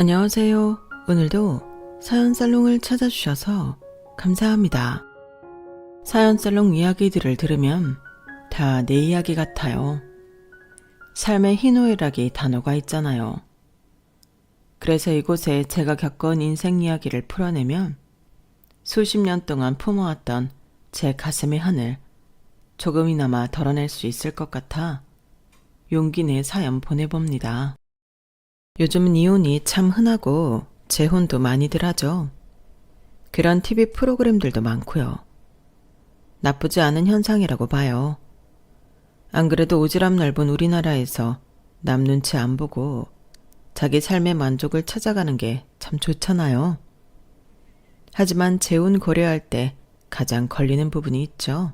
안녕하세요. 오늘도 사연살롱을 찾아주셔서 감사합니다. 사연살롱 이야기들을 들으면 다 내 이야기 같아요. 삶의 희노애락이 단어가 있잖아요. 그래서 이곳에 제가 겪은 인생 이야기를 풀어내면 수십 년 동안 품어왔던 제 가슴의 하늘 조금이나마 덜어낼 수 있을 것 같아 용기 내 사연 보내봅니다. 요즘은 이혼이 참 흔하고 재혼도 많이들 하죠. 그런 TV 프로그램들도 많고요. 나쁘지 않은 현상이라고 봐요. 안 그래도 오지랖 넓은 우리나라에서 남 눈치 안 보고 자기 삶의 만족을 찾아가는 게 참 좋잖아요. 하지만 재혼 고려할 때 가장 걸리는 부분이 있죠.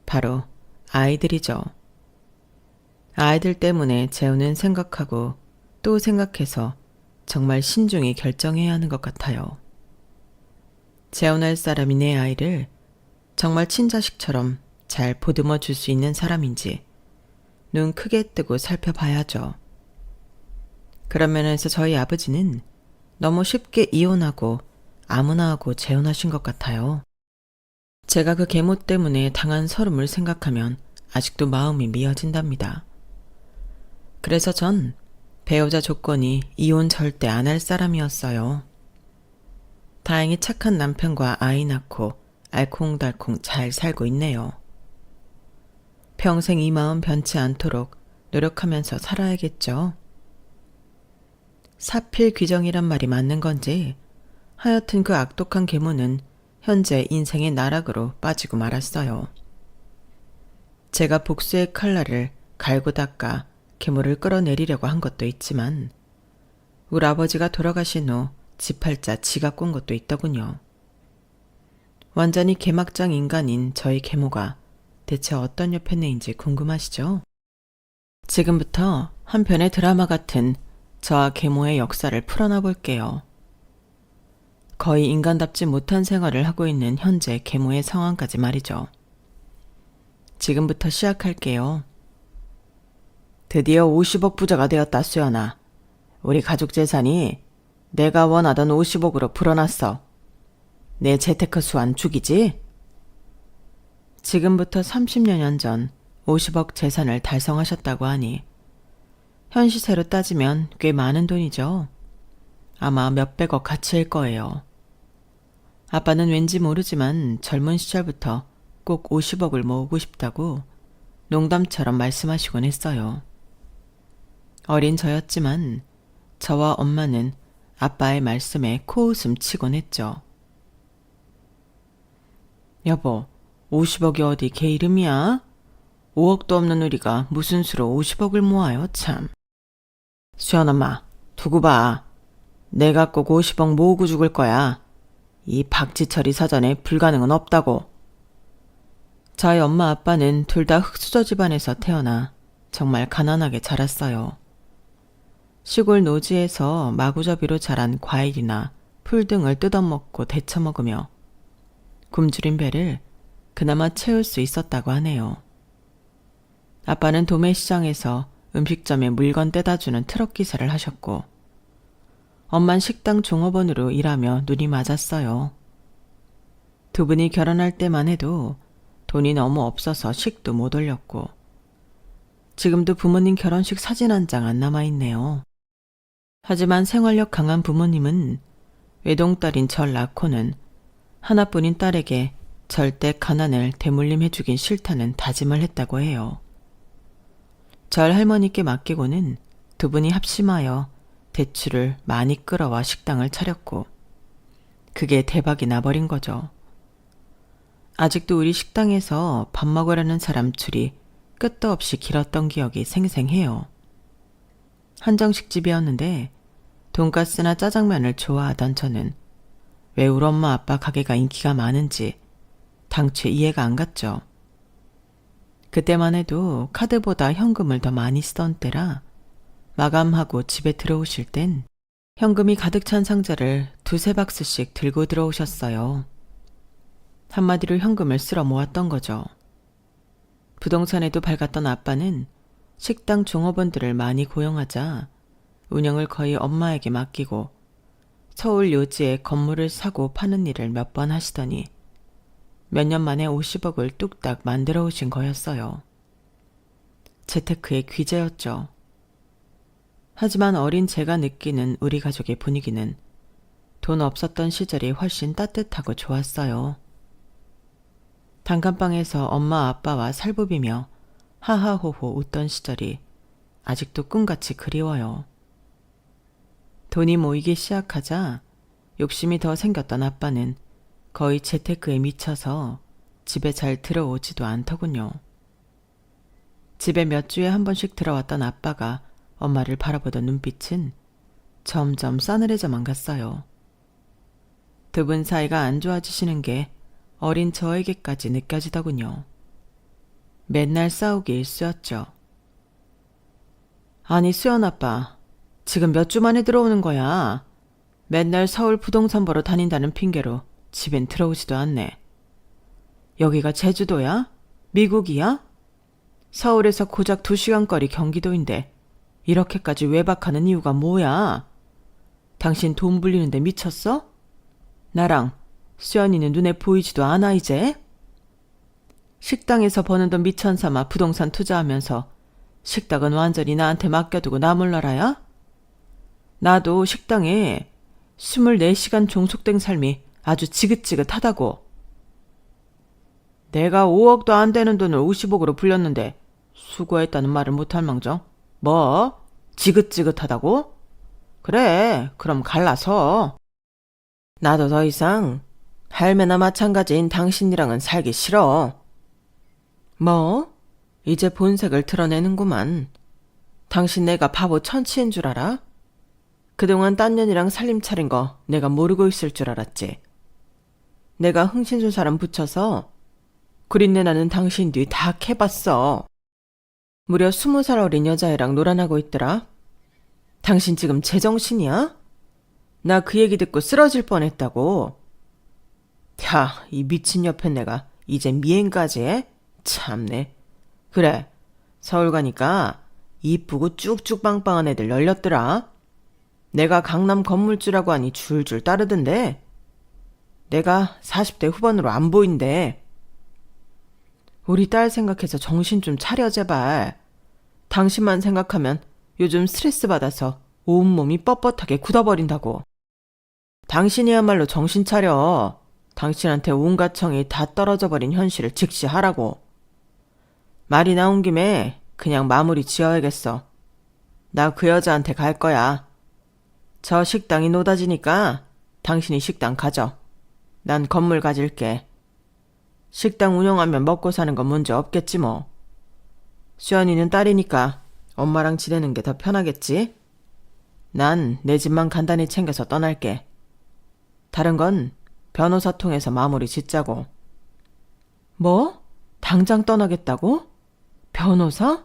바로 아이들이죠. 아이들 때문에 재혼은 생각하고 또 생각해서 정말 신중히 결정해야 하는 것 같아요. 재혼할 사람이 내 아이를 정말 친자식처럼 잘 보듬어 줄 수 있는 사람인지 눈 크게 뜨고 살펴봐야죠. 그런 면에서 저희 아버지는 너무 쉽게 이혼하고 아무나 하고 재혼하신 것 같아요. 제가 그 계모 때문에 당한 서름을 생각하면 아직도 마음이 미어진답니다. 그래서 전 배우자 조건이 이혼 절대 안 할 사람이었어요. 다행히 착한 남편과 아이 낳고 알콩달콩 잘 살고 있네요. 평생 이 마음 변치 않도록 노력하면서 살아야겠죠. 사필 귀정이란 말이 맞는 건지 하여튼 그 악독한 계모는 현재 인생의 나락으로 빠지고 말았어요. 제가 복수의 칼날을 갈고 닦아 계모를 끌어내리려고 한 것도 있지만 우리 아버지가 돌아가신 후 지팔자 지가 꾼 것도 있더군요. 완전히 개막장 인간인 저희 계모가 대체 어떤 여편네인지 궁금하시죠? 지금부터 한 편의 드라마 같은 저와 계모의 역사를 풀어놔 볼게요. 거의 인간답지 못한 생활을 하고 있는 현재 계모의 상황까지 말이죠. 지금부터 시작할게요. 드디어 50억 부자가 되었다, 수연아. 우리 가족 재산이 내가 원하던 50억으로 불어났어. 내 재테크 수완 죽이지? 지금부터 30여 년 전 50억 재산을 달성하셨다고 하니 현 시세로 따지면 꽤 많은 돈이죠. 아마 몇백억 가치일 거예요. 아빠는 왠지 모르지만 젊은 시절부터 꼭 50억을 모으고 싶다고 농담처럼 말씀하시곤 했어요. 어린 저였지만 저와 엄마는 아빠의 말씀에 코웃음 치곤 했죠. 여보, 50억이 어디 개 이름이야? 5억도 없는 우리가 무슨 수로 50억을 모아요, 참. 수연엄마, 두고 봐. 내가 꼭 50억 모으고 죽을 거야. 이 박지철이 사전에 불가능은 없다고. 저희 엄마 아빠는 둘 다 흙수저 집안에서 태어나 정말 가난하게 자랐어요. 시골 노지에서 마구잡이로 자란 과일이나 풀 등을 뜯어먹고 데쳐먹으며 굶주린 배를 그나마 채울 수 있었다고 하네요. 아빠는 도매시장에서 음식점에 물건 떼다주는 트럭 기사를 하셨고 엄만 식당 종업원으로 일하며 눈이 맞았어요. 두 분이 결혼할 때만 해도 돈이 너무 없어서 식도 못 올렸고 지금도 부모님 결혼식 사진 한 장 안 남아있네요. 하지만 생활력 강한 부모님은 외동딸인 절 낳고는 하나뿐인 딸에게 절대 가난을 대물림해주긴 싫다는 다짐을 했다고 해요. 절 할머니께 맡기고는 두 분이 합심하여 대출을 많이 끌어와 식당을 차렸고 그게 대박이 나버린 거죠. 아직도 우리 식당에서 밥 먹으려는 사람 줄이 끝도 없이 길었던 기억이 생생해요. 한정식 집이었는데 돈가스나 짜장면을 좋아하던 저는 왜 우리 엄마 아빠 가게가 인기가 많은지 당최 이해가 안 갔죠. 그때만 해도 카드보다 현금을 더 많이 쓰던 때라 마감하고 집에 들어오실 땐 현금이 가득 찬 상자를 두세 박스씩 들고 들어오셨어요. 한마디로 현금을 쓸어 모았던 거죠. 부동산에도 밝았던 아빠는 식당 종업원들을 많이 고용하자 운영을 거의 엄마에게 맡기고 서울 요지에 건물을 사고 파는 일을 몇 번 하시더니 몇 년 만에 50억을 뚝딱 만들어 오신 거였어요. 재테크의 귀재였죠. 하지만 어린 제가 느끼는 우리 가족의 분위기는 돈 없었던 시절이 훨씬 따뜻하고 좋았어요. 단칸방에서 엄마 아빠와 살부비며 하하호호 웃던 시절이 아직도 꿈같이 그리워요. 돈이 모이기 시작하자 욕심이 더 생겼던 아빠는 거의 재테크에 미쳐서 집에 잘 들어오지도 않더군요. 집에 몇 주에 한 번씩 들어왔던 아빠가 엄마를 바라보던 눈빛은 점점 싸늘해져만 갔어요. 두 분 사이가 안 좋아지시는 게 어린 저에게까지 느껴지더군요. 맨날 싸우기 일쑤였죠. 아니 수연 아빠, 지금 몇 주 만에 들어오는 거야. 맨날 서울 부동산 보러 다닌다는 핑계로 집엔 들어오지도 않네. 여기가 제주도야? 미국이야? 서울에서 고작 2시간 거리 경기도인데 이렇게까지 외박하는 이유가 뭐야? 당신 돈 불리는데 미쳤어? 나랑 수연이는 눈에 보이지도 않아 이제? 식당에서 버는 돈 미천 삼아 부동산 투자하면서 식당은 완전히 나한테 맡겨두고 나 몰라라야? 나도 식당에 24시간 종속된 삶이 아주 지긋지긋하다고. 내가 5억도 안 되는 돈을 50억으로 불렸는데 수고했다는 말을 못할 망정. 뭐? 지긋지긋하다고? 그래, 그럼 갈라서. 나도 더 이상 할매나 마찬가지인 당신이랑은 살기 싫어. 뭐? 이제 본색을 드러내는구만. 당신 내가 바보 천치인 줄 알아? 그동안 딴 년이랑 살림 차린 거 내가 모르고 있을 줄 알았지. 내가 흥신소 사람 붙여서 구린내 나는 당신 뒤 다 캐봤어. 무려 20살 어린 여자애랑 놀아나고 있더라. 당신 지금 제정신이야? 나 그 얘기 듣고 쓰러질 뻔했다고. 야, 이 미친 옆에 내가 이제 미행까지 해? 참네. 그래, 서울 가니까 이쁘고 쭉쭉 빵빵한 애들 널렸더라. 내가 강남 건물주라고 하니 줄줄 따르던데. 내가 40대 후반으로 안 보인대. 우리 딸 생각해서 정신 좀 차려 제발. 당신만 생각하면 요즘 스트레스 받아서 온몸이 뻣뻣하게 굳어버린다고. 당신이야말로 정신 차려. 당신한테 온갖 정이 다 떨어져 버린 현실을 직시하라고. 말이 나온 김에 그냥 마무리 지어야겠어. 나 그 여자한테 갈 거야. 저 식당이 노다지니까 당신이 식당 가져. 난 건물 가질게. 식당 운영하면 먹고 사는 건 문제 없겠지 뭐. 수연이는 딸이니까 엄마랑 지내는 게 더 편하겠지? 난 내 집만 간단히 챙겨서 떠날게. 다른 건 변호사 통해서 마무리 짓자고. 뭐? 당장 떠나겠다고? 변호사?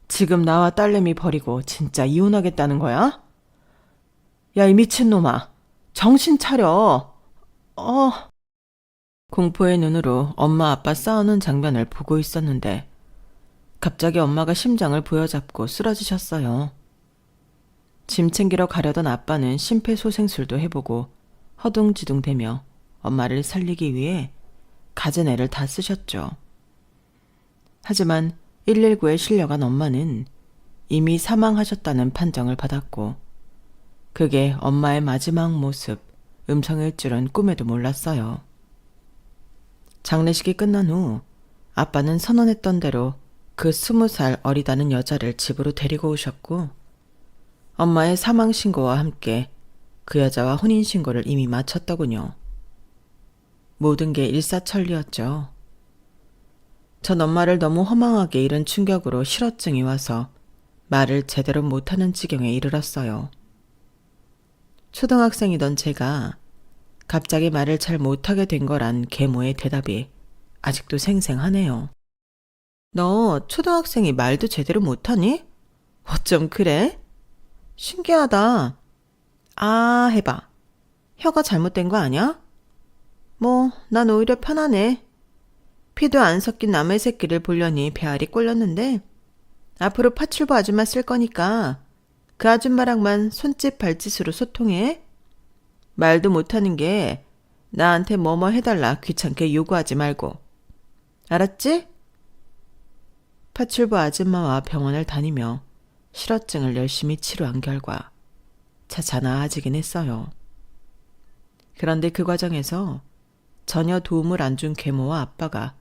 지금 나와 딸내미 버리고 진짜 이혼하겠다는 거야? 야, 이 미친놈아. 정신 차려. 공포의 눈으로 엄마 아빠 싸우는 장면을 보고 있었는데 갑자기 엄마가 심장을 부여잡고 쓰러지셨어요. 짐 챙기러 가려던 아빠는 심폐소생술도 해보고 허둥지둥대며 엄마를 살리기 위해 갖은 애를 다 쓰셨죠. 하지만 119에 실려간 엄마는 이미 사망하셨다는 판정을 받았고 그게 엄마의 마지막 모습, 음성일 줄은 꿈에도 몰랐어요. 장례식이 끝난 후 아빠는 선언했던 대로 그 20살 어리다는 여자를 집으로 데리고 오셨고 엄마의 사망신고와 함께 그 여자와 혼인신고를 이미 마쳤더군요. 모든 게 일사천리였죠. 전 엄마를 너무 허망하게 잃은 충격으로 실어증이 와서 말을 제대로 못하는 지경에 이르렀어요. 초등학생이던 제가 갑자기 말을 잘 못하게 된 거란 계모의 대답이 아직도 생생하네요. 너 초등학생이 말도 제대로 못하니? 어쩜 그래? 신기하다. 아, 해봐. 혀가 잘못된 거 아니야? 뭐, 난 오히려 편하네. 피도 안 섞인 남의 새끼를 보려니 배알이 꼴렸는데 앞으로 파출부 아줌마 쓸 거니까 그 아줌마랑만 손짓 발짓으로 소통해? 말도 못하는 게 나한테 뭐뭐 해달라 귀찮게 요구하지 말고. 알았지? 파출부 아줌마와 병원을 다니며 실어증을 열심히 치료한 결과 차차 나아지긴 했어요. 그런데 그 과정에서 전혀 도움을 안 준 계모와 아빠가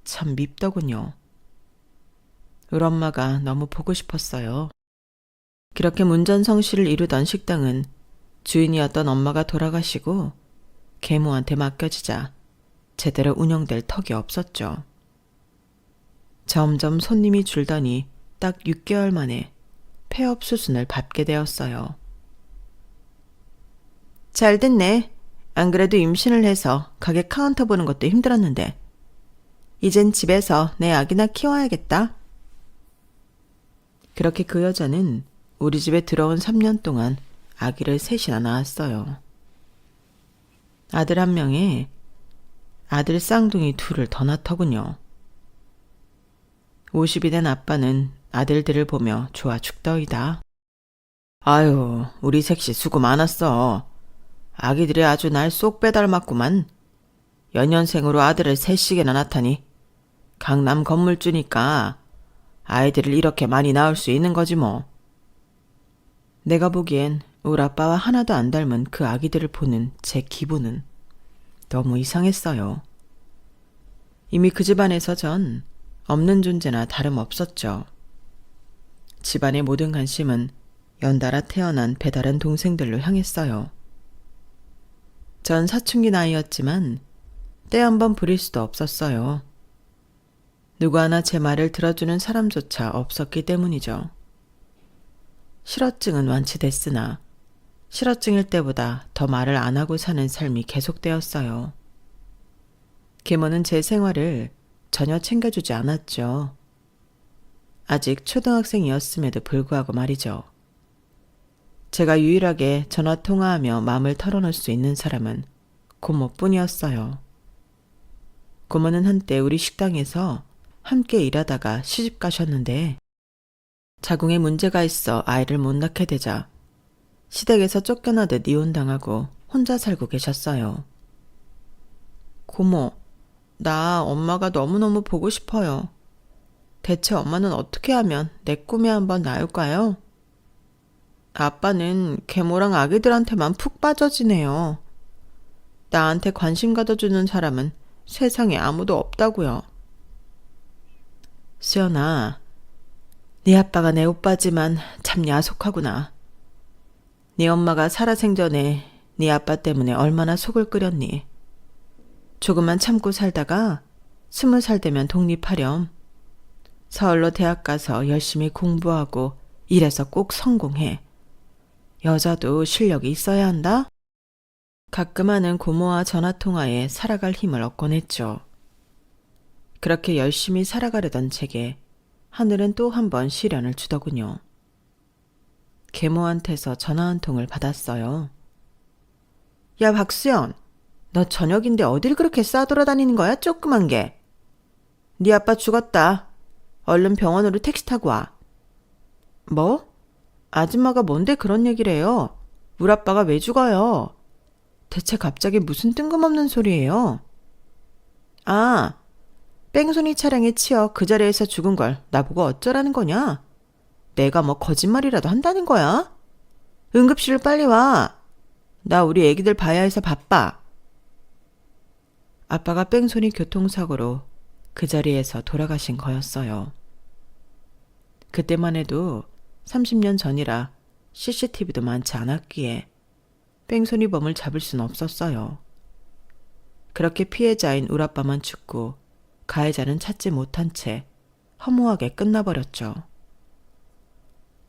참 밉더군요. 우리 엄마가 너무 보고 싶었어요. 그렇게 문전성시를 이루던 식당은 주인이었던 엄마가 돌아가시고 계모한테 맡겨지자 제대로 운영될 턱이 없었죠. 점점 손님이 줄더니 딱 6개월 만에 폐업 수순을 밟게 되었어요. 잘 됐네. 안 그래도 임신을 해서 가게 카운터 보는 것도 힘들었는데 이젠 집에서 내 아기나 키워야겠다. 그렇게 그 여자는 우리 집에 들어온 3년 동안 아기를 셋이나 낳았어요. 아들 1명에 아들 쌍둥이 2을 더 낳더군요. 50이 된 아빠는 아들들을 보며 좋아 죽더이다. 아유, 우리 색시 수고 많았어. 아기들이 아주 날 쏙 빼닮았구만. 연년생으로 아들을 3씩이나 낳다니. 강남 건물주니까 아이들을 이렇게 많이 낳을 수 있는 거지 뭐. 내가 보기엔 우리 아빠와 하나도 안 닮은 그 아기들을 보는 제 기분은 너무 이상했어요. 이미 그 집안에서 전 없는 존재나 다름없었죠. 집안의 모든 관심은 연달아 태어난 배다른 동생들로 향했어요. 전 사춘기 나이였지만 때 한 번 부릴 수도 없었어요. 누구 하나 제 말을 들어주는 사람조차 없었기 때문이죠. 실어증은 완치됐으나 실어증일 때보다 더 말을 안 하고 사는 삶이 계속되었어요. 계모는 제 생활을 전혀 챙겨주지 않았죠. 아직 초등학생이었음에도 불구하고 말이죠. 제가 유일하게 전화통화하며 마음을 털어놓을 수 있는 사람은 고모뿐이었어요. 고모는 한때 우리 식당에서 함께 일하다가 시집 가셨는데 자궁에 문제가 있어 아이를 못 낳게 되자 시댁에서 쫓겨나듯 이혼당하고 혼자 살고 계셨어요. 고모, 나 엄마가 너무너무 보고 싶어요. 대체 엄마는 어떻게 하면 내 꿈에 한번 나올까요? 아빠는 계모랑 아기들한테만 푹 빠져지네요. 나한테 관심 가져주는 사람은 세상에 아무도 없다고요. 수연아, 네 아빠가 내 오빠지만 참 야속하구나. 네 엄마가 살아생전에 네 아빠 때문에 얼마나 속을 끓였니. 조금만 참고 살다가 20살 되면 독립하렴. 서울로 대학 가서 열심히 공부하고 일해서 꼭 성공해. 여자도 실력이 있어야 한다. 가끔 하는 고모와 전화통화에 살아갈 힘을 얻곤 했죠. 그렇게 열심히 살아가려던 제게 하늘은 또 한 번 시련을 주더군요. 계모한테서 전화 한 통을 받았어요. 야, 박수연, 너 저녁인데 어딜 그렇게 싸돌아다니는 거야, 조그만 게. 네 아빠 죽었다. 얼른 병원으로 택시 타고 와. 뭐? 아줌마가 뭔데 그런 얘기를 해요? 우리 아빠가 왜 죽어요? 대체 갑자기 무슨 뜬금없는 소리예요? 아, 뺑소니 차량에 치여 그 자리에서 죽은 걸 나보고 어쩌라는 거냐? 내가 뭐 거짓말이라도 한다는 거야? 응급실로 빨리 와. 나 우리 애기들 봐야 해서 바빠. 아빠가 뺑소니 교통사고로 그 자리에서 돌아가신 거였어요. 그때만 해도 30년 전이라 CCTV도 많지 않았기에 뺑소니범을 잡을 순 없었어요. 그렇게 피해자인 우리 아빠만 죽고 가해자는 찾지 못한 채 허무하게 끝나버렸죠.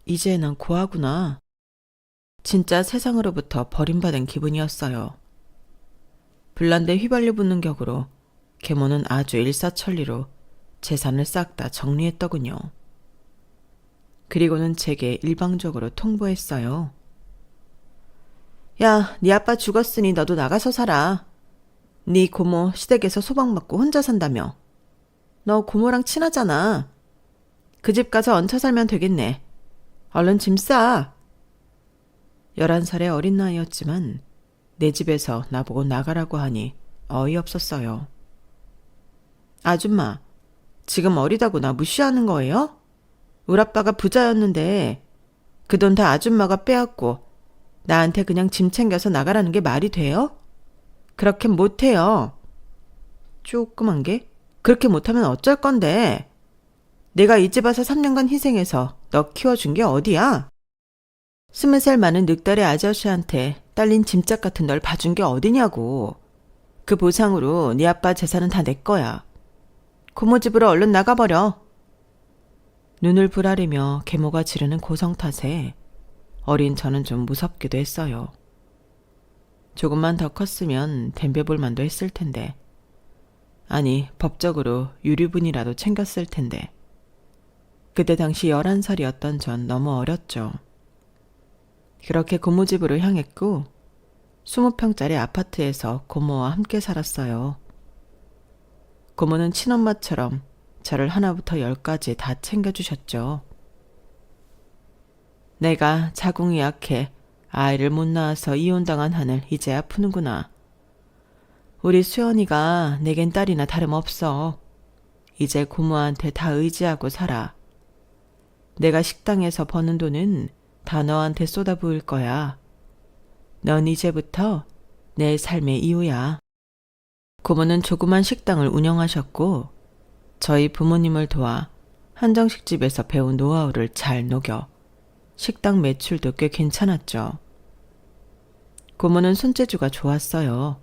이제 난 고아구나. 진짜 세상으로부터 버림받은 기분이었어요. 불난데 휘발유 붙는 격으로 계모는 아주 일사천리로 재산을 싹 다 정리했더군요. 그리고는 제게 일방적으로 통보했어요. 야, 네 아빠 죽었으니 너도 나가서 살아. 네 고모 시댁에서 소방받고 혼자 산다며. 너 고모랑 친하잖아. 그 집 가서 얹혀 살면 되겠네. 얼른 짐 싸. 11살의 어린 나이였지만 내 집에서 나보고 나가라고 하니 어이없었어요. 아줌마, 지금 어리다고 나 무시하는 거예요? 우리 아빠가 부자였는데 그 돈 다 아줌마가 빼앗고 나한테 그냥 짐 챙겨서 나가라는 게 말이 돼요? 그렇게 못해요. 조그만 게? 그렇게 못하면 어쩔 건데. 내가 이 집 와서 3년간 희생해서 너 키워준 게 어디야? 20살 많은 늑다리 아저씨한테 딸린 짐짝 같은 널 봐준 게 어디냐고. 그 보상으로 네 아빠 재산은 다 내 거야. 고모 집으로 얼른 나가버려. 눈을 부라리며 계모가 지르는 고성 탓에 어린 저는 좀 무섭기도 했어요. 조금만 더 컸으면 덤벼볼 만도 했을 텐데. 아니, 법적으로 유류분이라도 챙겼을 텐데. 그때 당시 11살이었던 전 너무 어렸죠. 그렇게 고모 집으로 향했고 20평짜리 아파트에서 고모와 함께 살았어요. 고모는 친엄마처럼 저를 하나부터 10까지 다 챙겨주셨죠. 내가 자궁이 약해 아이를 못 낳아서 이혼당한 한을 이제야 푸는구나. 우리 수연이가 내겐 딸이나 다름없어. 이제 고모한테 다 의지하고 살아. 내가 식당에서 버는 돈은 다 너한테 쏟아부을 거야. 넌 이제부터 내 삶의 이유야. 고모는 조그만 식당을 운영하셨고 저희 부모님을 도와 한정식집에서 배운 노하우를 잘 녹여 식당 매출도 꽤 괜찮았죠. 고모는 손재주가 좋았어요.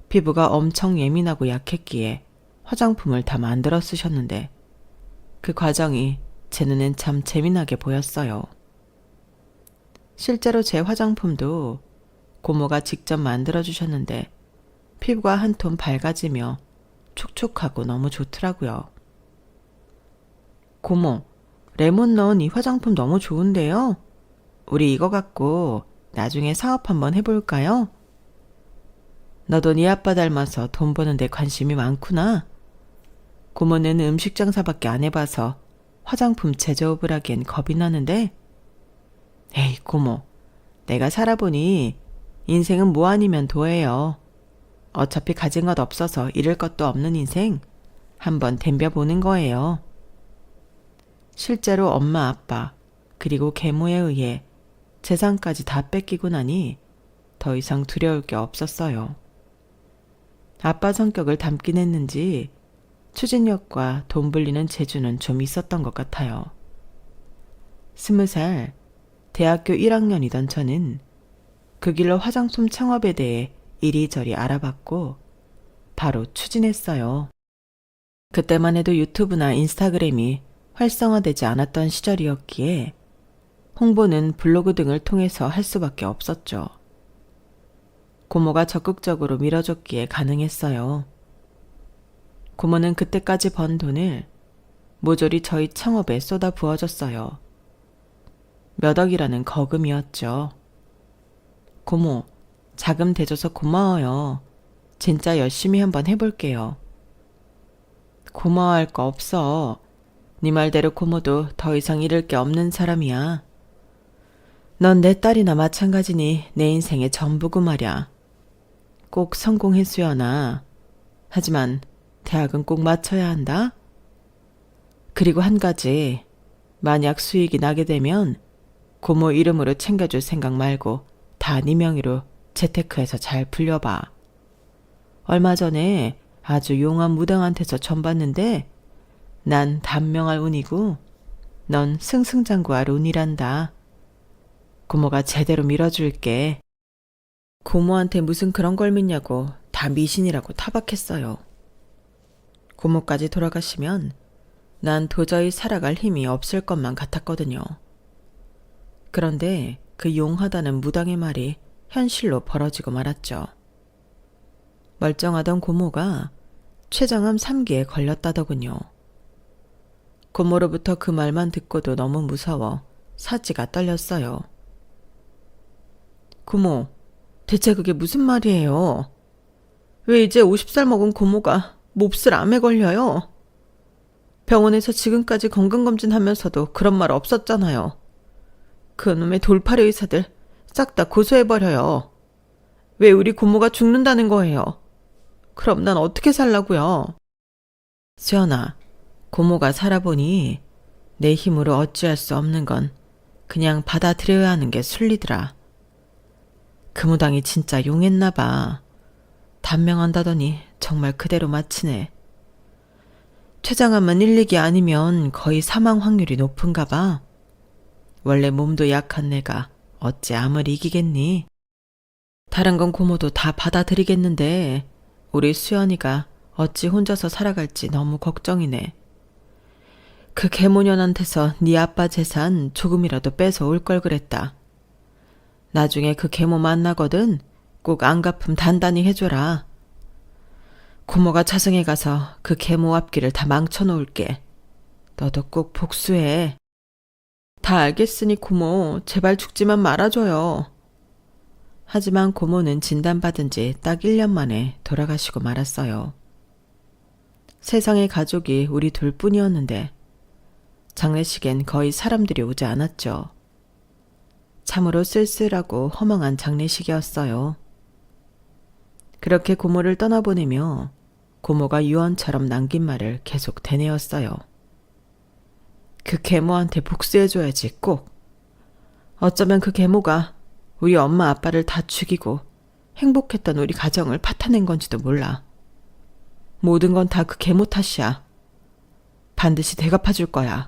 피부가 엄청 예민하고 약했기에 화장품을 다 만들어 쓰셨는데 그 과정이 제 눈엔 참 재미나게 보였어요. 실제로 제 화장품도 고모가 직접 만들어 주셨는데 피부가 한 톤 밝아지며 촉촉하고 너무 좋더라고요. 고모, 레몬 넣은 이 화장품 너무 좋은데요? 우리 이거 갖고 나중에 사업 한번 해볼까요? 너도 네 아빠 닮아서 돈 버는데 관심이 많구나. 고모는 음식 장사밖에 안 해봐서 화장품 제조업을 하기엔 겁이 나는데. 에이, 고모, 내가 살아보니 인생은 뭐 아니면 도예요. 어차피 가진 것 없어서 잃을 것도 없는 인생 한번 덤벼보는 거예요. 실제로 엄마 아빠 그리고 계모에 의해 재산까지 다 뺏기고 나니 더 이상 두려울 게 없었어요. 아빠 성격을 닮긴 했는지 추진력과 돈 불리는 재주는 좀 있었던 것 같아요. 20살 대학교 1학년이던 저는 그 길로 화장품 창업에 대해 이리저리 알아봤고 바로 추진했어요. 그때만 해도 유튜브나 인스타그램이 활성화되지 않았던 시절이었기에 홍보는 블로그 등을 통해서 할 수밖에 없었죠. 고모가 적극적으로 밀어줬기에 가능했어요. 고모는 그때까지 번 돈을 모조리 저희 창업에 쏟아 부어줬어요. 몇 억이라는 거금이었죠. 고모, 자금 대줘서 고마워요. 진짜 열심히 한번 해볼게요. 고마워할 거 없어. 네 말대로 고모도 더 이상 잃을 게 없는 사람이야. 넌 내 딸이나 마찬가지니 내 인생의 전부고 말야. 꼭 성공해 수연아. 하지만 대학은 꼭 마쳐야 한다. 그리고 한 가지, 만약 수익이 나게 되면 고모 이름으로 챙겨줄 생각 말고 다 네 명의로 재테크해서 잘 불려봐. 얼마 전에 아주 용한 무당한테서 전 봤는데 난 단명할 운이고 넌 승승장구할 운이란다. 고모가 제대로 밀어줄게. 고모한테 무슨 그런 걸 믿냐고 다 미신이라고 타박했어요. 고모까지 돌아가시면 난 도저히 살아갈 힘이 없을 것만 같았거든요. 그런데 그 용하다는 무당의 말이 현실로 벌어지고 말았죠. 멀쩡하던 고모가 췌장암 3기에 걸렸다더군요. 고모로부터 그 말만 듣고도 너무 무서워 사지가 떨렸어요. 고모, 대체 그게 무슨 말이에요? 왜 이제 50살 먹은 고모가 몹쓸 암에 걸려요? 병원에서 지금까지 건강검진하면서도 그런 말 없었잖아요. 그놈의 돌팔이 의사들 싹 다 고소해버려요. 왜 우리 고모가 죽는다는 거예요? 그럼 난 어떻게 살라고요? 수연아, 고모가 살아보니 내 힘으로 어찌할 수 없는 건 그냥 받아들여야 하는 게 순리더라. 그 무당이 진짜 용했나 봐. 단명한다더니 정말 그대로 마치네. 췌장암은 1, 2기 아니면 거의 사망 확률이 높은가 봐. 원래 몸도 약한 내가 어찌 암을 이기겠니? 다른 건 고모도 다 받아들이겠는데 우리 수연이가 어찌 혼자서 살아갈지 너무 걱정이네. 그 개모년한테서 네 아빠 재산 조금이라도 뺏어 올 걸 그랬다. 나중에 그 계모 만나거든 꼭 안갚음 단단히 해줘라. 고모가 차성에 가서 그 계모 앞길을 다 망쳐놓을게. 너도 꼭 복수해. 다 알겠으니 고모 제발 죽지만 말아줘요. 하지만 고모는 진단받은 지 딱 1년 만에 돌아가시고 말았어요. 세상에 가족이 우리 둘뿐이었는데 장례식엔 거의 사람들이 오지 않았죠. 참으로 쓸쓸하고 허망한 장례식이었어요. 그렇게 고모를 떠나보내며 고모가 유언처럼 남긴 말을 계속 되뇌었어요. 그 계모한테 복수해줘야지 꼭. 어쩌면 그 계모가 우리 엄마 아빠를 다 죽이고 행복했던 우리 가정을 파탄낸 건지도 몰라. 모든 건 다 그 계모 탓이야. 반드시 되갚아줄 거야.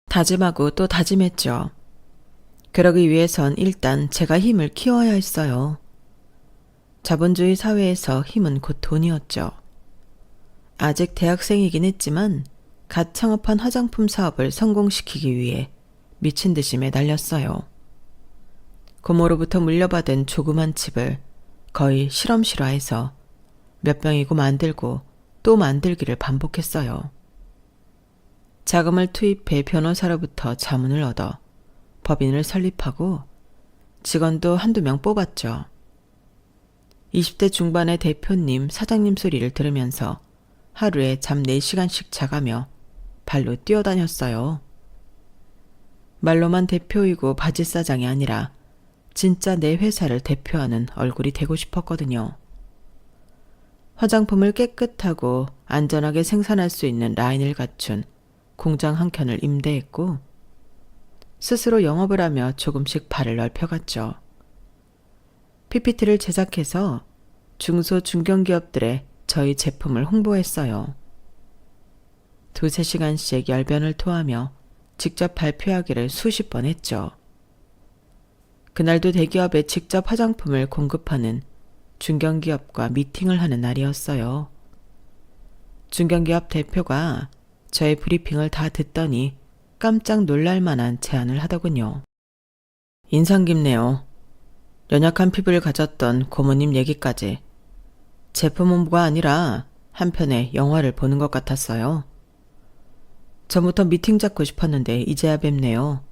다짐하고 또 다짐했죠. 그러기 위해선 일단 제가 힘을 키워야 했어요. 자본주의 사회에서 힘은 곧 돈이었죠. 아직 대학생이긴 했지만 갓 창업한 화장품 사업을 성공시키기 위해 미친 듯이 매달렸어요. 고모로부터 물려받은 조그만 칩을 거의 실험실화해서 몇 병이고 만들고 또 만들기를 반복했어요. 자금을 투입해 변호사로부터 자문을 얻어 법인을 설립하고 직원도 한두 명 뽑았죠. 20대 중반의 대표님, 사장님 소리를 들으면서 하루에 잠 4시간씩 자가며 발로 뛰어다녔어요. 말로만 대표이고 바지사장이 아니라 진짜 내 회사를 대표하는 얼굴이 되고 싶었거든요. 화장품을 깨끗하고 안전하게 생산할 수 있는 라인을 갖춘 공장 한 켠을 임대했고 스스로 영업을 하며 조금씩 발을 넓혀갔죠. PPT를 제작해서 중소 중견기업들에 저희 제품을 홍보했어요. 2-3시간씩 열변을 토하며 직접 발표하기를 수십 번 했죠. 그날도 대기업에 직접 화장품을 공급하는 중견기업과 미팅을 하는 날이었어요. 중견기업 대표가 저의 브리핑을 다 듣더니 깜짝 놀랄 만한 제안을 하더군요. 인상 깊네요. 연약한 피부를 가졌던 고모님 얘기까지. 제품 홍보가 아니라 한편의 영화를 보는 것 같았어요. 전부터 미팅 잡고 싶었는데 이제야 뵙네요.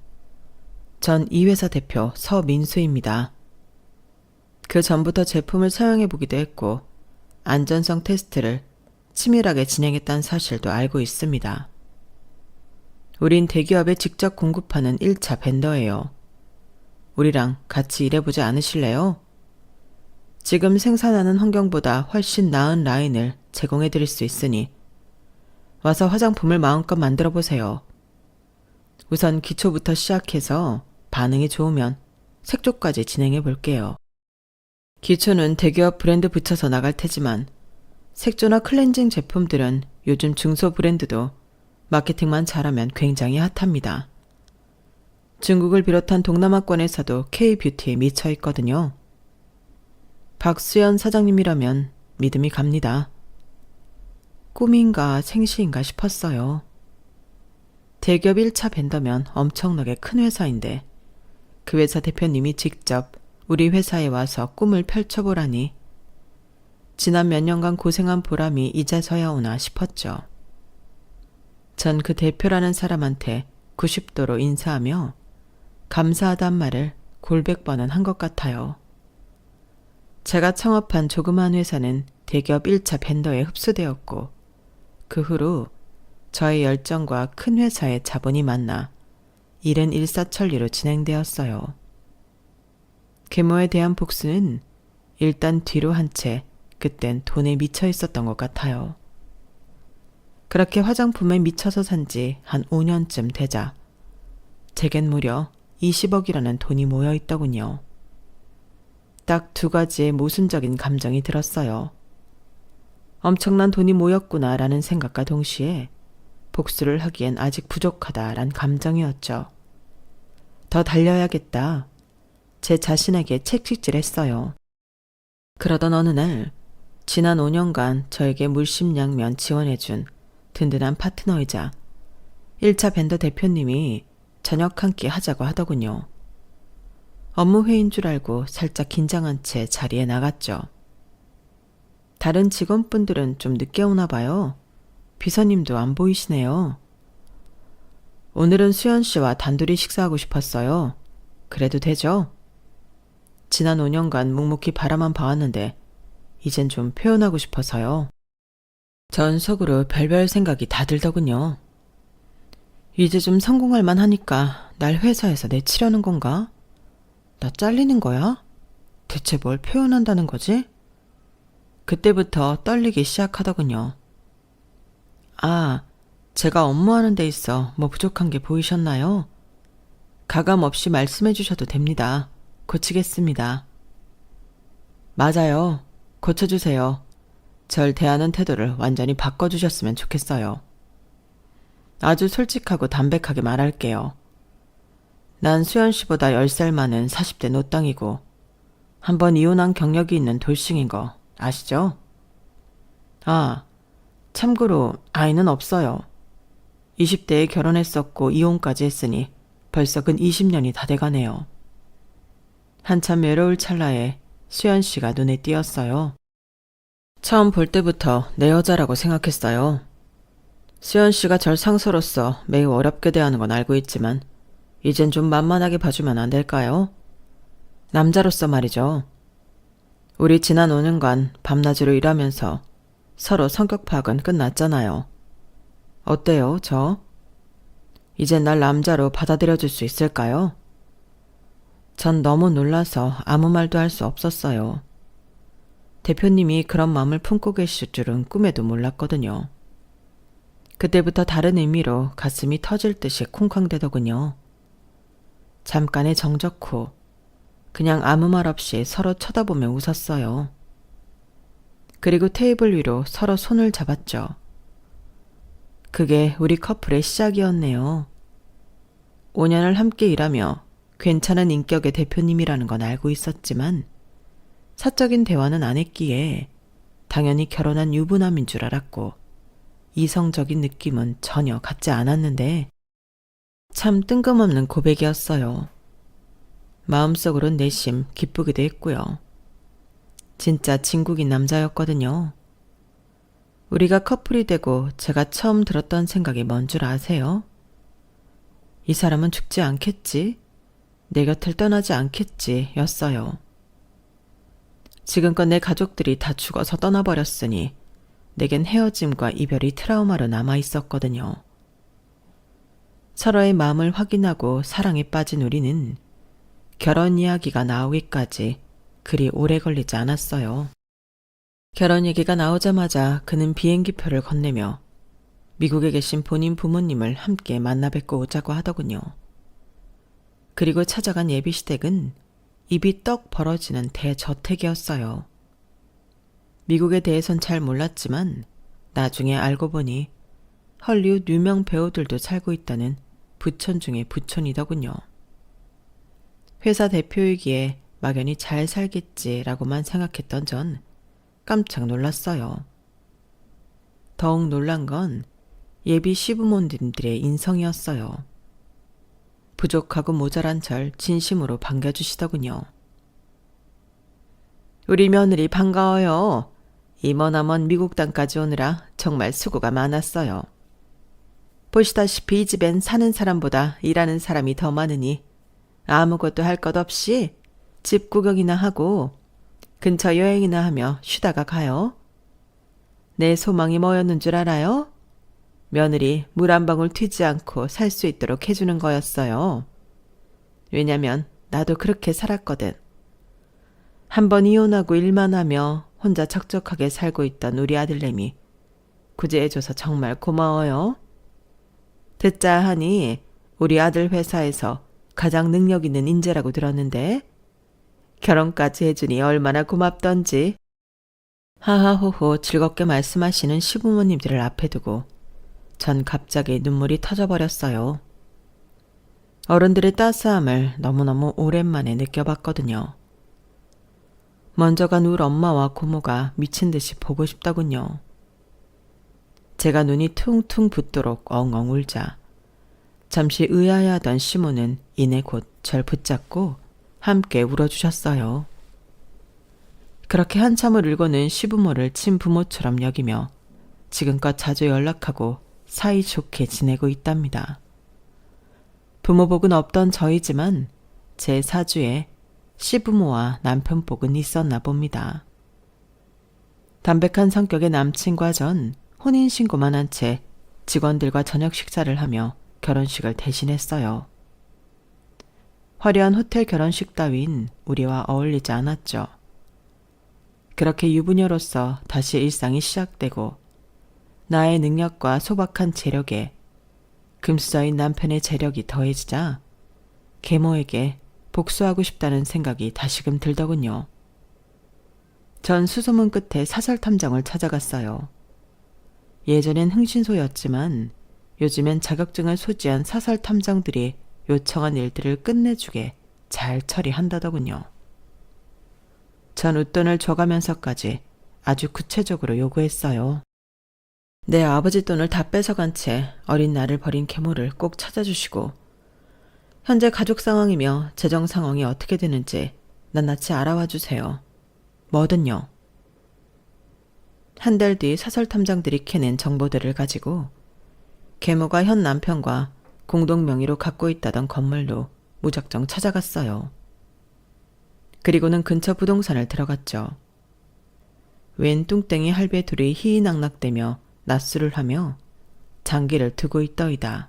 전 이 회사 대표 서민수입니다. 그 전부터 제품을 사용해보기도 했고 안전성 테스트를 치밀하게 진행했다는 사실도 알고 있습니다. 우린 대기업에 직접 공급하는 1차 벤더예요. 우리랑 같이 일해보지 않으실래요? 지금 생산하는 환경보다 훨씬 나은 라인을 제공해드릴 수 있으니 와서 화장품을 마음껏 만들어보세요. 우선 기초부터 시작해서 반응이 좋으면 색조까지 진행해볼게요. 기초는 대기업 브랜드 붙여서 나갈 테지만 색조나 클렌징 제품들은 요즘 중소 브랜드도 마케팅만 잘하면 굉장히 핫합니다. 중국을 비롯한 동남아권에서도 K-뷰티에 미쳐 있거든요. 박수연 사장님이라면 믿음이 갑니다. 꿈인가 생시인가 싶었어요. 대기업 1차 벤더면 엄청나게 큰 회사인데 그 회사 대표님이 직접 우리 회사에 와서 꿈을 펼쳐보라니 지난 몇 년간 고생한 보람이 이제서야 오나 싶었죠. 전 그 대표라는 사람한테 90도로 인사하며 감사하단 말을 골백 번은 한 것 같아요. 제가 창업한 조그만 회사는 대기업 1차 벤더에 흡수되었고 그 후로 저의 열정과 큰 회사의 자본이 만나 일은 일사천리로 진행되었어요. 계모에 대한 복수는 일단 뒤로 한 채 그땐 돈에 미쳐 있었던 것 같아요. 그렇게 화장품에 미쳐서 산 지 한 5년쯤 되자 제겐 무려 20억이라는 돈이 모여 있더군요. 딱 두 가지의 모순적인 감정이 들었어요. 엄청난 돈이 모였구나라는 생각과 동시에 복수를 하기엔 아직 부족하다란 감정이었죠. 더 달려야겠다. 제 자신에게 채찍질했어요. 그러던 어느 날 지난 5년간 저에게 물심양면 지원해준 든든한 파트너이자 1차 벤더 대표님이 저녁 한 끼 하자고 하더군요. 업무 회의인 줄 알고 살짝 긴장한 채 자리에 나갔죠. 다른 직원분들은 좀 늦게 오나 봐요. 비서님도 안 보이시네요. 오늘은 수연 씨와 단둘이 식사하고 싶었어요. 그래도 되죠? 지난 5년간 묵묵히 바라만 봐왔는데 이젠 좀 표현하고 싶어서요. 전 속으로 별별 생각이 다 들더군요. 이제 좀 성공할 만하니까 날 회사에서 내치려는 건가? 나 잘리는 거야? 대체 뭘 표현한다는 거지? 그때부터 떨리기 시작하더군요. 아, 제가 업무하는 데 있어 뭐 부족한 게 보이셨나요? 가감 없이 말씀해 주셔도 됩니다. 고치겠습니다. 맞아요. 고쳐주세요. 절 대하는 태도를 완전히 바꿔주셨으면 좋겠어요. 아주 솔직하고 담백하게 말할게요. 난 수연 씨보다 10살 많은 40대 노땅이고 한 번 이혼한 경력이 있는 돌싱인 거 아시죠? 아, 참고로 아이는 없어요. 20대에 결혼했었고 이혼까지 했으니 벌써 근 20년이 다 돼가네요. 한참 외로울 찰나에 수연 씨가 눈에 띄었어요. 처음 볼 때부터 내 여자라고 생각했어요. 수연 씨가 절 상사로서 매우 어렵게 대하는 건 알고 있지만 이젠 좀 만만하게 봐주면 안 될까요? 남자로서 말이죠. 우리 지난 5년간 밤낮으로 일하면서 서로 성격 파악은 끝났잖아요. 어때요, 저? 이젠 날 남자로 받아들여줄 수 있을까요? 전 너무 놀라서 아무 말도 할 수 없었어요. 대표님이 그런 마음을 품고 계실 줄은 꿈에도 몰랐거든요. 그때부터 다른 의미로 가슴이 터질 듯이 쿵쾅대더군요. 잠깐의 정적 후 그냥 아무 말 없이 서로 쳐다보며 웃었어요. 그리고 테이블 위로 서로 손을 잡았죠. 그게 우리 커플의 시작이었네요. 5년을 함께 일하며 괜찮은 인격의 대표님이라는 건 알고 있었지만 사적인 대화는 안 했기에 당연히 결혼한 유부남인 줄 알았고 이성적인 느낌은 전혀 갖지 않았는데 참 뜬금없는 고백이었어요. 마음속으론 내심 기쁘기도 했고요. 진짜 진국인 남자였거든요. 우리가 커플이 되고 제가 처음 들었던 생각이 뭔 줄 아세요? 이 사람은 죽지 않겠지? 내 곁을 떠나지 않겠지 였어요. 지금껏 내 가족들이 다 죽어서 떠나버렸으니 내겐 헤어짐과 이별이 트라우마로 남아있었거든요. 서로의 마음을 확인하고 사랑에 빠진 우리는 결혼 이야기가 나오기까지 그리 오래 걸리지 않았어요. 결혼 얘기가 나오자마자 그는 비행기표를 건네며 미국에 계신 본인 부모님을 함께 만나 뵙고 오자고 하더군요. 그리고 찾아간 예비시댁은 입이 떡 벌어지는 대저택이었어요. 미국에 대해선 잘 몰랐지만 나중에 알고 보니 헐리우드 유명 배우들도 살고 있다는 부촌 중의 부촌이더군요. 회사 대표이기에 막연히 잘 살겠지라고만 생각했던 전 깜짝 놀랐어요. 더욱 놀란 건 예비 시부모님들의 인성이었어요. 부족하고 모자란 절 진심으로 반겨주시더군요. 우리 며느리 반가워요. 이 머나먼 미국 땅까지 오느라 정말 수고가 많았어요. 보시다시피 이 집엔 사는 사람보다 일하는 사람이 더 많으니 아무것도 할 것 없이 집 구경이나 하고 근처 여행이나 하며 쉬다가 가요. 내 소망이 뭐였는 줄 알아요? 며느리 물 한 방울 튀지 않고 살 수 있도록 해주는 거였어요. 왜냐면 나도 그렇게 살았거든. 한 번 이혼하고 일만 하며 혼자 척척하게 살고 있던 우리 아들내미 구제해줘서 정말 고마워요. 듣자 하니 우리 아들 회사에서 가장 능력 있는 인재라고 들었는데 결혼까지 해주니 얼마나 고맙던지. 하하호호 즐겁게 말씀하시는 시부모님들을 앞에 두고 전 갑자기 눈물이 터져버렸어요. 어른들의 따스함을 너무너무 오랜만에 느껴봤거든요. 먼저 간 우리 엄마와 고모가 미친 듯이 보고 싶더군요. 제가 눈이 퉁퉁 붓도록 엉엉 울자 잠시 의아해하던 시모는 이내 곧 절 붙잡고 함께 울어주셨어요. 그렇게 한참을 울고는 시부모를 친부모처럼 여기며 지금껏 자주 연락하고 사이좋게 지내고 있답니다. 부모복은 없던 저희지만 제 사주에 시부모와 남편복은 있었나 봅니다. 담백한 성격의 남친과 전 혼인신고만 한 채 직원들과 저녁 식사를 하며 결혼식을 대신했어요. 화려한 호텔 결혼식 따윈 우리와 어울리지 않았죠. 그렇게 유부녀로서 다시 일상이 시작되고 나의 능력과 소박한 재력에 금수저인 남편의 재력이 더해지자 계모에게 복수하고 싶다는 생각이 다시금 들더군요. 전 수소문 끝에 사설탐정을 찾아갔어요. 예전엔 흥신소였지만 요즘엔 자격증을 소지한 사설탐정들이 요청한 일들을 끝내주게 잘 처리한다더군요. 전 웃돈을 줘가면서까지 아주 구체적으로 요구했어요. 내 아버지 돈을 다 뺏어간 채 어린 나를 버린 계모를 꼭 찾아주시고 현재 가족 상황이며 재정 상황이 어떻게 되는지 낱낱이 알아와 주세요. 뭐든요. 한 달 뒤 사설탐정들이 캐낸 정보들을 가지고 계모가 현 남편과 공동 명의로 갖고 있다던 건물로 무작정 찾아갔어요. 그리고는 근처 부동산을 들어갔죠. 웬 뚱땡이 할배 둘이 희희낙낙대며 낮술을 하며 장기를 두고 있더이다.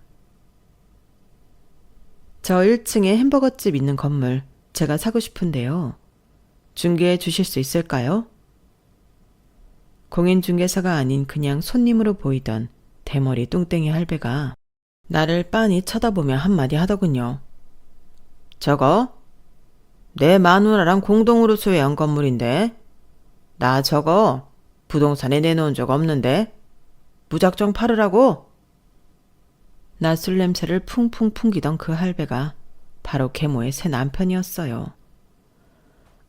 저 1층에 햄버거집 있는 건물 제가 사고 싶은데요. 중개해 주실 수 있을까요? 공인중개사가 아닌 그냥 손님으로 보이던 대머리 뚱땡이 할배가 나를 빤히 쳐다보며 한마디 하더군요. 저거? 내 마누라랑 공동으로 소유한 건물인데 나 저거 부동산에 내놓은 적 없는데 무작정 팔으라고? 낯술 냄새를 풍풍 풍기던 그 할배가 바로 계모의 새 남편이었어요.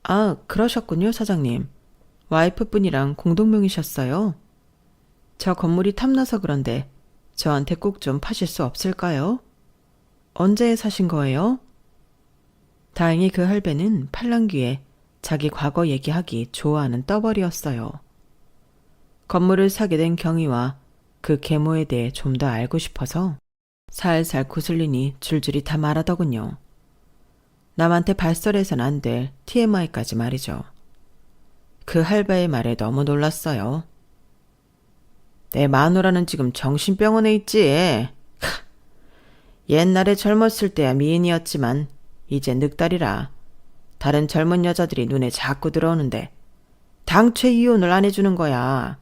아, 그러셨군요, 사장님. 와이프분이랑 공동명의셨어요? 저 건물이 탐나서 그런데 저한테 꼭 좀 파실 수 없을까요? 언제 사신 거예요? 다행히 그 할배는 팔랑귀에 자기 과거 얘기하기 좋아하는 떠벌이었어요. 건물을 사게 된 경위와 그 계모에 대해 좀 더 알고 싶어서 살살 구슬리니 줄줄이 다 말하더군요. 남한테 발설해선 안 될 TMI까지 말이죠. 그 할배의 말에 너무 놀랐어요. 내 마누라는 지금 정신병원에 있지. 옛날에 젊었을 때야 미인이었지만 이제 늑다리라. 다른 젊은 여자들이 눈에 자꾸 들어오는데 당최 이혼을 안 해주는 거야.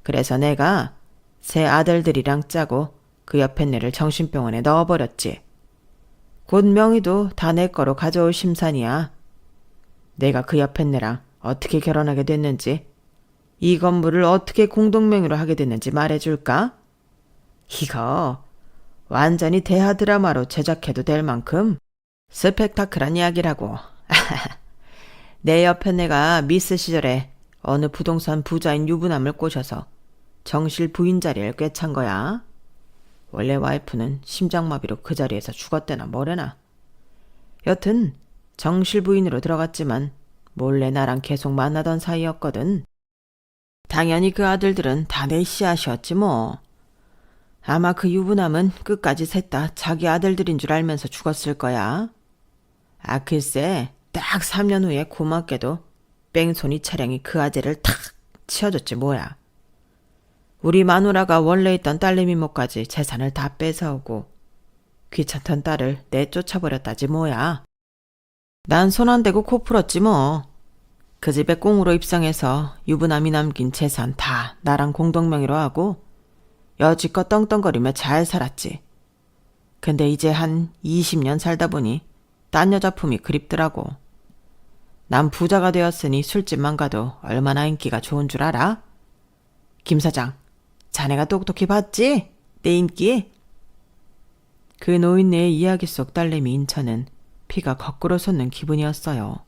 그래서 내가 새 아들들이랑 짜고 그 옆에 애를 정신병원에 넣어버렸지. 곧 명의도 다 내 거로 가져올 심산이야. 내가 그 옆에 애랑 어떻게 결혼하게 됐는지, 이 건물을 어떻게 공동명의로 하게 됐는지 말해줄까? 이거 완전히 대하 드라마로 제작해도 될 만큼 스펙타클한 이야기라고. 내 옆에 내가 미스 시절에 어느 부동산 부자인 유부남을 꼬셔서 정실 부인 자리를 꿰찬 거야. 원래 와이프는 심장마비로 그 자리에서 죽었대나 뭐래나. 여튼 정실 부인으로 들어갔지만 몰래 나랑 계속 만나던 사이였거든. 당연히 그 아들들은 다 내 씨앗이었지 뭐. 아마 그 유부남은 끝까지 셋 다 자기 아들들인 줄 알면서 죽었을 거야. 아 글쎄 딱 3년 후에 고맙게도 뺑소니 차량이 그 아재를 탁 치워줬지 뭐야. 우리 마누라가 원래 있던 딸내미 목까지 재산을 다 뺏어오고 귀찮던 딸을 내쫓아버렸다지 뭐야. 난 손 안 대고 코 풀었지 뭐. 그 집에 꽁으로 입성해서 유부남이 남긴 재산 다 나랑 공동명의로 하고 여지껏 떵떵거리며 잘 살았지. 근데 이제 한 20년 살다 보니 딴 여자 품이 그립더라고. 난 부자가 되었으니 술집만 가도 얼마나 인기가 좋은 줄 알아? 김 사장, 자네가 똑똑히 봤지? 내 인기? 그 노인네의 이야기 속 딸내미 인천은 피가 거꾸로 솟는 기분이었어요.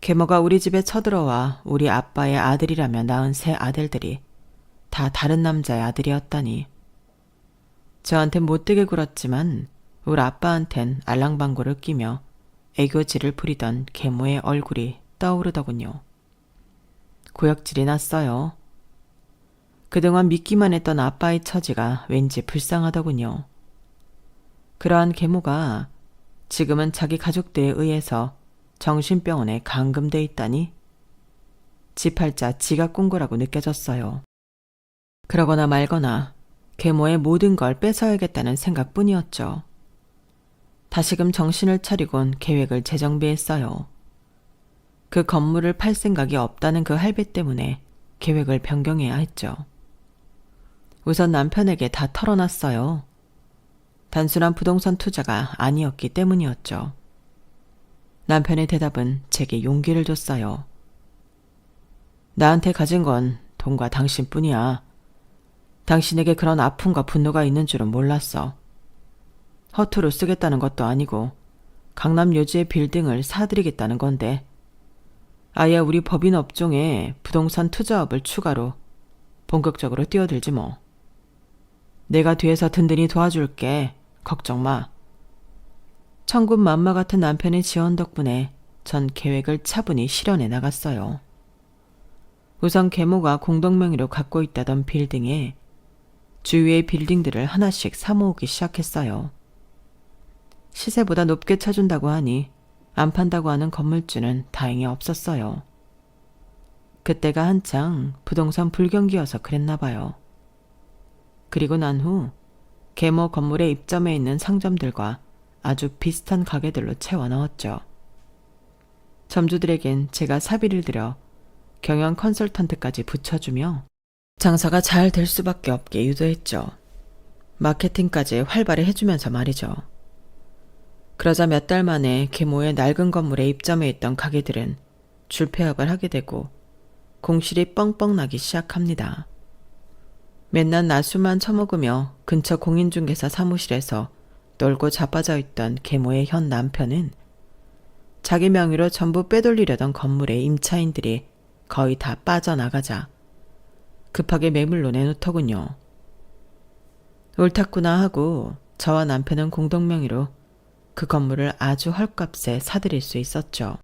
계모가 우리 집에 쳐들어와 우리 아빠의 아들이라며 낳은 세 아들들이 다 다른 남자의 아들이었다니. 저한텐 못되게 굴었지만 우리 아빠한텐 알랑방구를 끼며 애교질을 부리던 계모의 얼굴이 떠오르더군요. 구역질이 났어요. 그동안 믿기만 했던 아빠의 처지가 왠지 불쌍하더군요. 그러한 계모가 지금은 자기 가족들에 의해서 정신병원에 감금돼 있다니 지팔자 지가 꾼 거라고 느껴졌어요. 그러거나 말거나 계모의 모든 걸 뺏어야겠다는 생각뿐이었죠. 다시금 정신을 차리곤 계획을 재정비했어요. 그 건물을 팔 생각이 없다는 그 할배 때문에 계획을 변경해야 했죠. 우선 남편에게 다 털어놨어요. 단순한 부동산 투자가 아니었기 때문이었죠. 남편의 대답은 제게 용기를 줬어요. 나한테 가진 건 돈과 당신뿐이야. 당신에게 그런 아픔과 분노가 있는 줄은 몰랐어. 허투루 쓰겠다는 것도 아니고 강남 요지의 빌딩을 사드리겠다는 건데 아예 우리 법인 업종에 부동산 투자업을 추가로 본격적으로 뛰어들지 뭐. 내가 뒤에서 든든히 도와줄게. 걱정 마. 천군만마 같은 남편의 지원 덕분에 전 계획을 차분히 실현해 나갔어요. 우선 계모가 공동명의로 갖고 있다던 빌딩에 주위의 빌딩들을 하나씩 사모으기 시작했어요. 시세보다 높게 쳐준다고 하니 안 판다고 하는 건물주는 다행히 없었어요. 그때가 한창 부동산 불경기여서 그랬나 봐요. 그리고 난 후 계모 건물에 입점해 있는 상점들과 아주 비슷한 가게들로 채워 넣었죠. 점주들에겐 제가 사비를 들여 경영 컨설턴트까지 붙여주며 장사가 잘 될 수밖에 없게 유도했죠. 마케팅까지 활발히 해주면서 말이죠. 그러자 몇 달 만에 계모의 낡은 건물에 입점해 있던 가게들은 줄폐업을 하게 되고 공실이 뻥뻥 나기 시작합니다. 맨날 낮술만 처먹으며 근처 공인중개사 사무실에서 놀고 자빠져 있던 계모의 현 남편은 자기 명의로 전부 빼돌리려던 건물의 임차인들이 거의 다 빠져나가자 급하게 매물로 내놓더군요. 옳았구나 하고 저와 남편은 공동명의로 그 건물을 아주 헐값에 사들일 수 있었죠.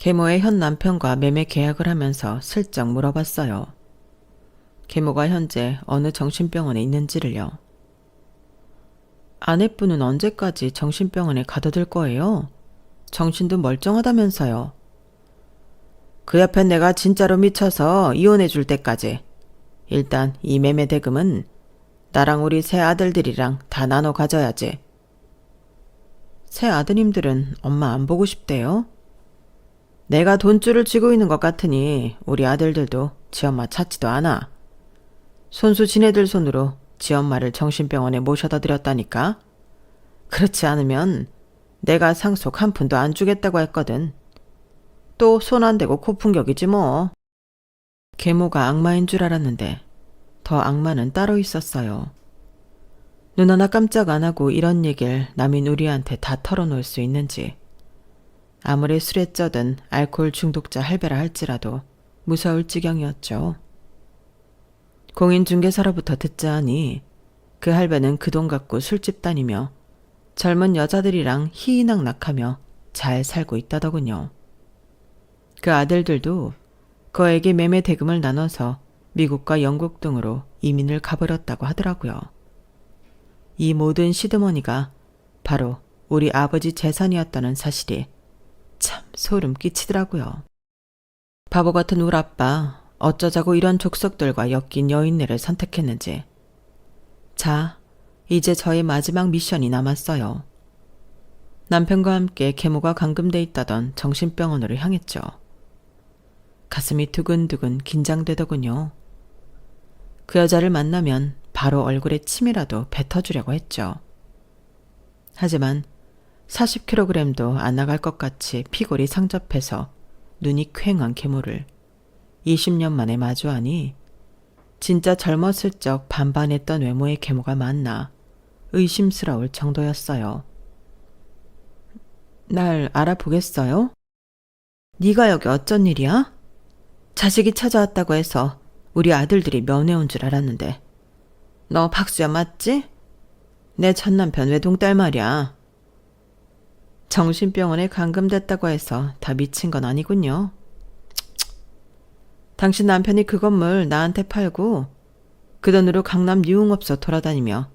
계모의 현 남편과 매매 계약을 하면서 슬쩍 물어봤어요. 계모가 현재 어느 정신병원에 있는지를요. 아내분은 언제까지 정신병원에 가둬둘 거예요? 정신도 멀쩡하다면서요. 그 옆엔 내가 진짜로 미쳐서 이혼해 줄 때까지. 일단 이 매매 대금은 나랑 우리 세 아들들이랑 다 나눠 가져야지. 새 아드님들은 엄마 안 보고 싶대요? 내가 돈줄을 쥐고 있는 것 같으니 우리 아들들도 지엄마 찾지도 않아. 손수 지네들 손으로 지엄마를 정신병원에 모셔다 드렸다니까. 그렇지 않으면 내가 상속 한 푼도 안 주겠다고 했거든. 또 손 안 대고 코풍격이지 뭐. 계모가 악마인 줄 알았는데 더 악마는 따로 있었어요. 눈 하나 깜짝 안 하고 이런 얘기를 남인 우리한테 다 털어놓을 수 있는지. 아무리 술에 쪄든 알코올 중독자 할배라 할지라도 무서울 지경이었죠. 공인중개사로부터 듣자 하니 그 할배는 그 돈 갖고 술집 다니며 젊은 여자들이랑 희희낙낙하며 잘 살고 있다더군요. 그 아들들도 그에게 매매 대금을 나눠서 미국과 영국 등으로 이민을 가버렸다고 하더라고요. 이 모든 시드머니가 바로 우리 아버지 재산이었다는 사실이 참 소름 끼치더라고요. 바보 같은 우리 아빠 어쩌자고 이런 족속들과 엮인 여인네를 선택했는지. 자, 이제 저의 마지막 미션이 남았어요. 남편과 함께 계모가 감금돼 있다던 정신병원으로 향했죠. 가슴이 두근두근 긴장되더군요. 그 여자를 만나면 바로 얼굴에 침이라도 뱉어주려고 했죠. 하지만 40kg도 안 나갈 것 같이 피골이 상접해서 눈이 퀭한 계모를 20년 만에 마주하니 진짜 젊었을 적 반반했던 외모의 계모가 맞나 의심스러울 정도였어요. 날 알아보겠어요? 네가 여기 어쩐 일이야? 자식이 찾아왔다고 해서 우리 아들들이 면회 온 줄 알았는데. 너 박수연 맞지? 내 전남편 외동딸 말이야. 정신병원에 감금됐다고 해서 다 미친 건 아니군요. 당신 남편이 그 건물 나한테 팔고 그 돈으로 강남 유흥업소 돌아다니며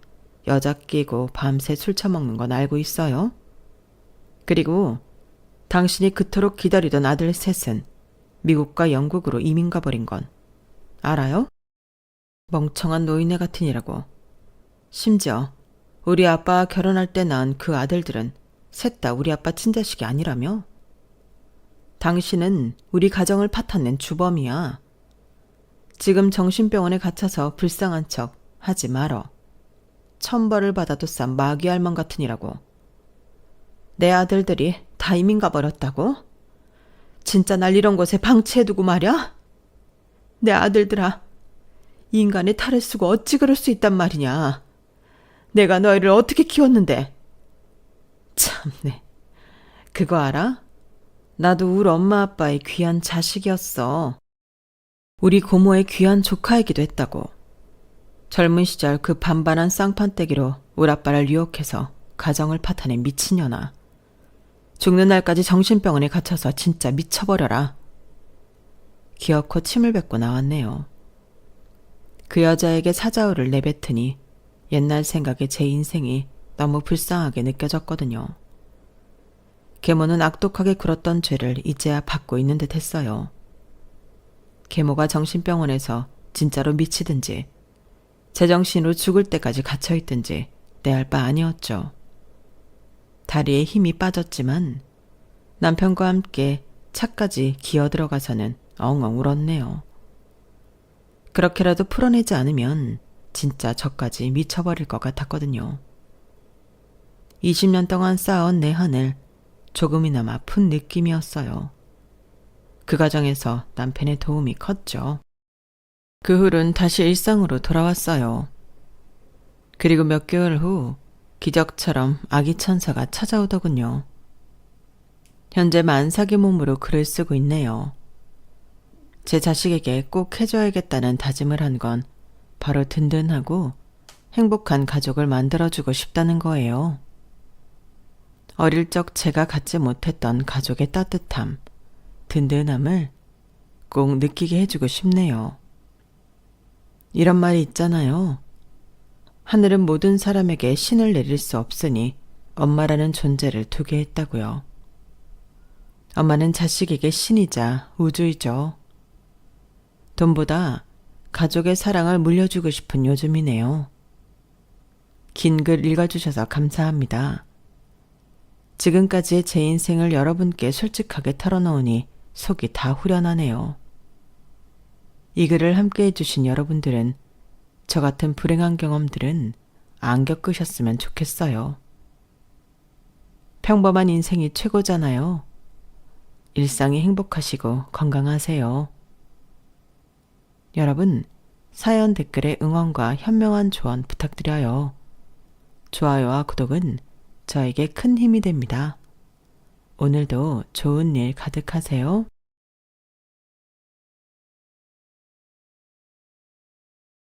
여자 끼고 밤새 술 처먹는 건 알고 있어요. 그리고 당신이 그토록 기다리던 아들 셋은 미국과 영국으로 이민 가버린 건 알아요? 멍청한 노인네 같으니라고. 심지어 우리 아빠와 결혼할 때 낳은 그 아들들은 셋 다 우리 아빠 친자식이 아니라며? 당신은 우리 가정을 파탄낸 주범이야. 지금 정신병원에 갇혀서 불쌍한 척 하지 말어. 천벌을 받아도 싼 마귀 할멈 같으니라고. 내 아들들이 다 이민 가버렸다고? 진짜 날 이런 곳에 방치해두고 말이야? 내 아들들아, 인간의 탈을 쓰고 어찌 그럴 수 있단 말이냐. 내가 너희를 어떻게 키웠는데. 참네. 그거 알아? 나도 우리 엄마 아빠의 귀한 자식이었어. 우리 고모의 귀한 조카이기도 했다고. 젊은 시절 그 반반한 쌍판떼기로 우리 아빠를 유혹해서 가정을 파탄낸 미친년아. 죽는 날까지 정신병원에 갇혀서 진짜 미쳐버려라. 기어코 침을 뱉고 나왔네요. 그 여자에게 사자우를 내뱉으니 옛날 생각에 제 인생이 너무 불쌍하게 느껴졌거든요. 계모는 악독하게 굴었던 죄를 이제야 받고 있는 듯 했어요. 계모가 정신병원에서 진짜로 미치든지 제정신으로 죽을 때까지 갇혀있든지 내 알 바 아니었죠. 다리에 힘이 빠졌지만 남편과 함께 차까지 기어 들어가서는 엉엉 울었네요. 그렇게라도 풀어내지 않으면 진짜 저까지 미쳐버릴 것 같았거든요. 20년 동안 쌓아온 내 한을 조금이나마 푼 느낌이었어요. 그 과정에서 남편의 도움이 컸죠. 그 후로는 다시 일상으로 돌아왔어요. 그리고 몇 개월 후 기적처럼 아기 천사가 찾아오더군요. 현재 만삭의 몸으로 글을 쓰고 있네요. 제 자식에게 꼭 해줘야겠다는 다짐을 한 건 바로 든든하고 행복한 가족을 만들어주고 싶다는 거예요. 어릴 적 제가 갖지 못했던 가족의 따뜻함, 든든함을 꼭 느끼게 해주고 싶네요. 이런 말이 있잖아요. 하늘은 모든 사람에게 신을 내릴 수 없으니 엄마라는 존재를 두게 했다고요. 엄마는 자식에게 신이자 우주이죠. 돈보다 가족의 사랑을 물려주고 싶은 요즘이네요. 긴 글 읽어주셔서 감사합니다. 지금까지의 제 인생을 여러분께 솔직하게 털어놓으니 속이 다 후련하네요. 이 글을 함께 해주신 여러분들은 저 같은 불행한 경험들은 안 겪으셨으면 좋겠어요. 평범한 인생이 최고잖아요. 일상이 행복하시고 건강하세요. 여러분, 사연 댓글에 응원과 현명한 조언 부탁드려요. 좋아요와 구독은 저에게 큰 힘이 됩니다. 오늘도 좋은 일 가득하세요.